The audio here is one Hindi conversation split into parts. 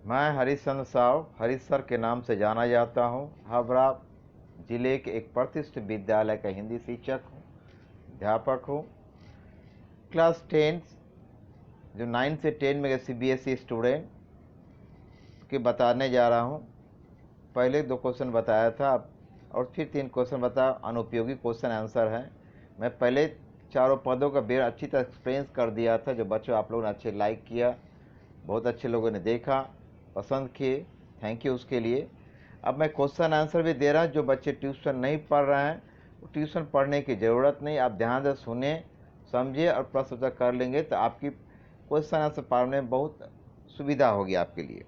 मैं हरिश्चंद्र साव हरीश सर के नाम से जाना जाता हूँ। हावड़ा जिले के एक प्रतिष्ठित विद्यालय का हिंदी शिक्षक हूँ, अध्यापक हूँ। क्लास 10 जो 9 से 10 में CBSE स्टूडेंट के बताने जा रहा हूँ। पहले 2 क्वेश्चन बताया था और फिर 3 क्वेश्चन बताया, अनुपयोगी क्वेश्चन आंसर है। मैं पहले चारों पदों का बेहद अच्छी तरह एक्सप्लेन कर दिया था, जो बच्चों आप लोगों ने अच्छे लाइक किया, बहुत अच्छे लोगों ने देखा, पसंद किए, थैंक यू उसके लिए। अब मैं क्वेश्चन आंसर भी दे रहा हूँ। जो बच्चे ट्यूशन नहीं पढ़ रहे हैं वो ट्यूशन पढ़ने की ज़रूरत नहीं, आप ध्यान से सुने, समझिए और प्रश्न उत्तर कर लेंगे तो आपकी क्वेश्चन आंसर पढ़ने में बहुत सुविधा होगी आपके लिए।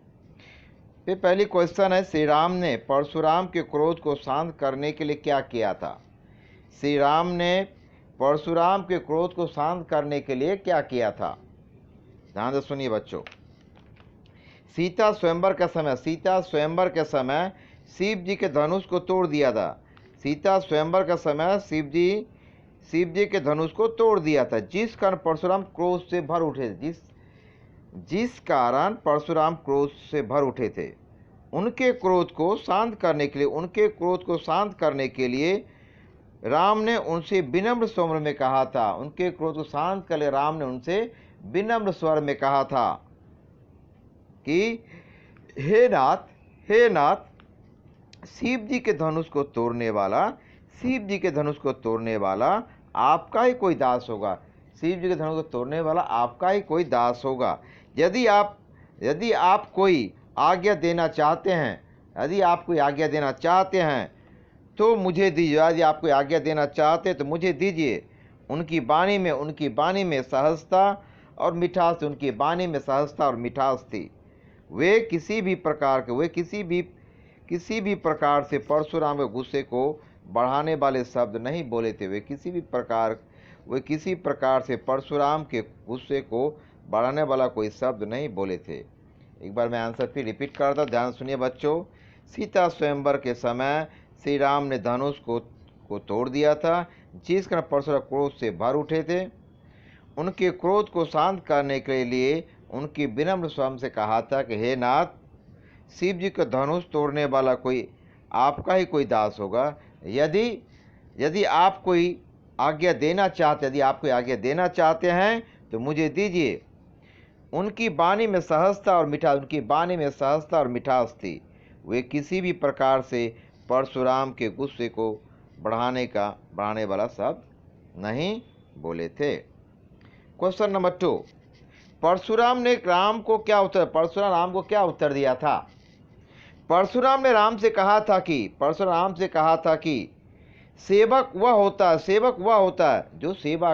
फिर पहली क्वेश्चन है, श्री राम ने परशुराम के क्रोध को शांत करने के लिए क्या किया था? श्री राम ने परशुराम के क्रोध को शांत करने के लिए क्या किया था? ध्यान से सुनिए बच्चों। सीता स्वयंवर के समय शिव जी के धनुष को तोड़ दिया था। सीता स्वयंवर के समय शिव जी के धनुष को तोड़ दिया था, जिस कारण परशुराम क्रोध से भर उठे थे। जिस कारण परशुराम क्रोध से भर उठे थे। उनके क्रोध को शांत करने के लिए राम ने उनसे विनम्र स्वर में कहा था। उनके क्रोध को शांत कर लिए राम ने उनसे विनम्र स्वर में कहा था कि हे नाथ, शिव जी के धनुष को तोड़ने वाला आपका ही कोई दास होगा। शिव जी के धनुष को तोड़ने वाला आपका ही कोई दास होगा। यदि आप कोई आज्ञा देना चाहते हैं तो मुझे दीजिए। यदि आप कोई आज्ञा देना चाहते हैं तो मुझे दीजिए। उनकी वाणी में सहजता और मिठास थी। वे किसी भी प्रकार से परशुराम के गुस्से को बढ़ाने वाले शब्द नहीं बोले थे। वे किसी प्रकार से परशुराम के गुस्से को बढ़ाने वाला कोई शब्द नहीं बोले थे। एक बार मैं आंसर फिर रिपीट करता हूं, ध्यान सुनिए बच्चों। सीता स्वयंवर के समय श्री राम ने धनुष को तोड़ दिया था, जिस कारण परशुराम क्रोध से भर उठे थे। उनके क्रोध को शांत करने के लिए उनकी विनम्र स्वर से कहा था कि हे नाथ, शिव जी का धनुष तोड़ने वाला कोई आपका ही कोई दास होगा। यदि आप कोई आज्ञा देना चाहते हैं तो मुझे दीजिए। उनकी वाणी में सहजता और मिठास थी। वे किसी भी प्रकार से परशुराम के गुस्से को बढ़ाने वाला शब्द नहीं बोले थे। क्वेश्चन नंबर 2, परशुराम ने राम को क्या उत्तर दिया था? परशुराम ने राम से कहा था कि सेवक वह होता है जो सेवा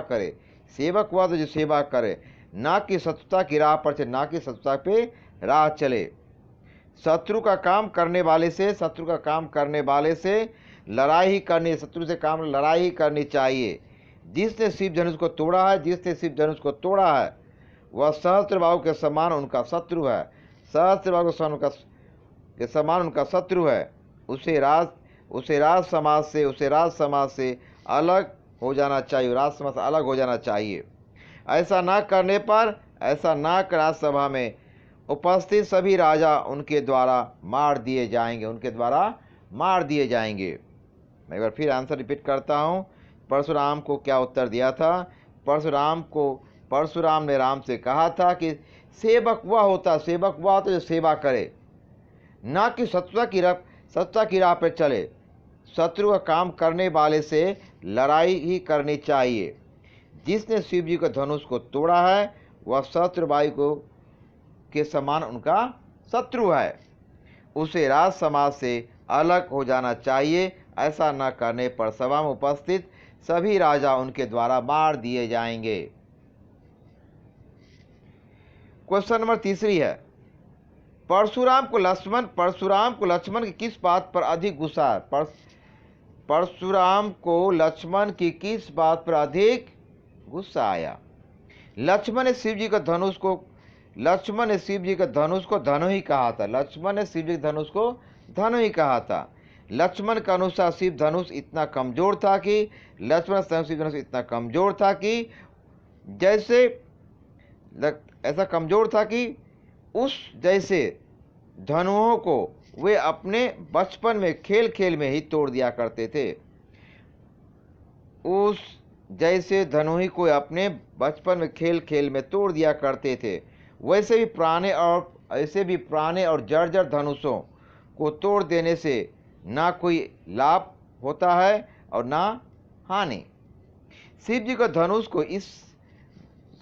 करे, ना कि शत्रुता की राह पर चले। शत्रु का काम करने वाले से लड़ाई ही करनी चाहिए। जिसने शिव धनुष को तोड़ा है वह सहस्त्रबाहु के समान उनका शत्रु है। उसे राज समाज से अलग हो जाना चाहिए। ऐसा न कर राजसभा में उपस्थित सभी राजा उनके द्वारा मार दिए जाएंगे। मैं एक बार फिर आंसर रिपीट करता हूँ। परशुराम को क्या उत्तर दिया था? परशुराम ने राम से कहा था कि सेवक वह होता जो सेवा करे, ना कि शत्रुता की राह पर चले। शत्रु का काम करने वाले से लड़ाई ही करनी चाहिए। जिसने शिव जी के धनुष को तोड़ा है वह शत्रुवायु के समान उनका शत्रु है। उसे राज समाज से अलग हो जाना चाहिए। ऐसा न करने पर सभा में उपस्थित सभी राजा उनके द्वारा मार दिए जाएंगे। क्वेश्चन नंबर 3 है, परशुराम को लक्ष्मण की किस बात पर अधिक गुस्सा है? परशुराम को लक्ष्मण की किस बात पर अधिक गुस्सा आया? लक्ष्मण ने शिव जी के धनुष को धनु ही कहा था। लक्ष्मण के अनुसार शिव धनुष इतना कमजोर था कि धनुओं को वे अपने बचपन में खेल खेल में ही तोड़ दिया करते थे। उस जैसे धनुही को अपने बचपन में खेल खेल में तोड़ दिया करते थे, ऐसे भी पुराने और जर्जर धनुषों को तोड़ देने से ना कोई लाभ होता है और ना हानि। शिव जी का धनुष को इस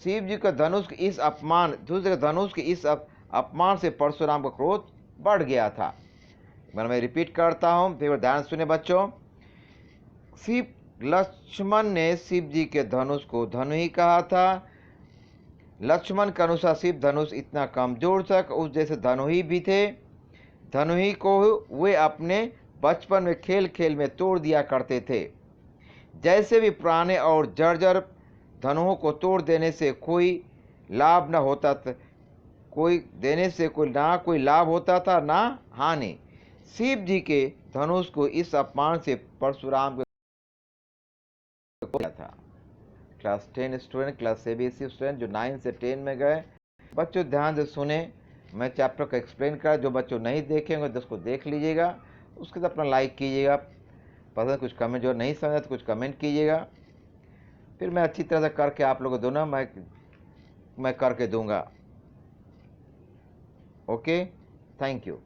शिव जी का धनुष के इस अपमान दूसरे धनुष के इस अपमान से परशुराम का क्रोध बढ़ गया था। मैं रिपीट करता हूं, फिर ध्यान सुने बच्चों। शिव लक्ष्मण ने शिव जी के धनुष को धनु ही कहा था। लक्ष्मण के अनुसार शिव धनुष इतना कमजोर था कि उस जैसे धनुही भी थे। धनुही को वे अपने बचपन में खेल खेल में तोड़ दिया करते थे। जैसे भी पुराने और जर्जर धनुओं को तोड़ देने से कोई लाभ न होता था, कोई लाभ होता था ना हानि। शिव जी के धनुष को इस अपमान से परशुराम को था। Class 10 student, class CBSE student जो 9 से 10 में गए, बच्चों ध्यान से सुने। मैं चैप्टर को एक्सप्लेन कर, जो बच्चों नहीं देखेंगे तो उसको देख लीजिएगा, उसके बाद अपना लाइक कीजिएगा, पसंद कुछ कमेंट, जो नहीं समझा तो कुछ कमेंट कीजिएगा, फिर मैं अच्छी तरह से करके आप लोगों को दोनों मैं करके दूंगा। Okay, thank you.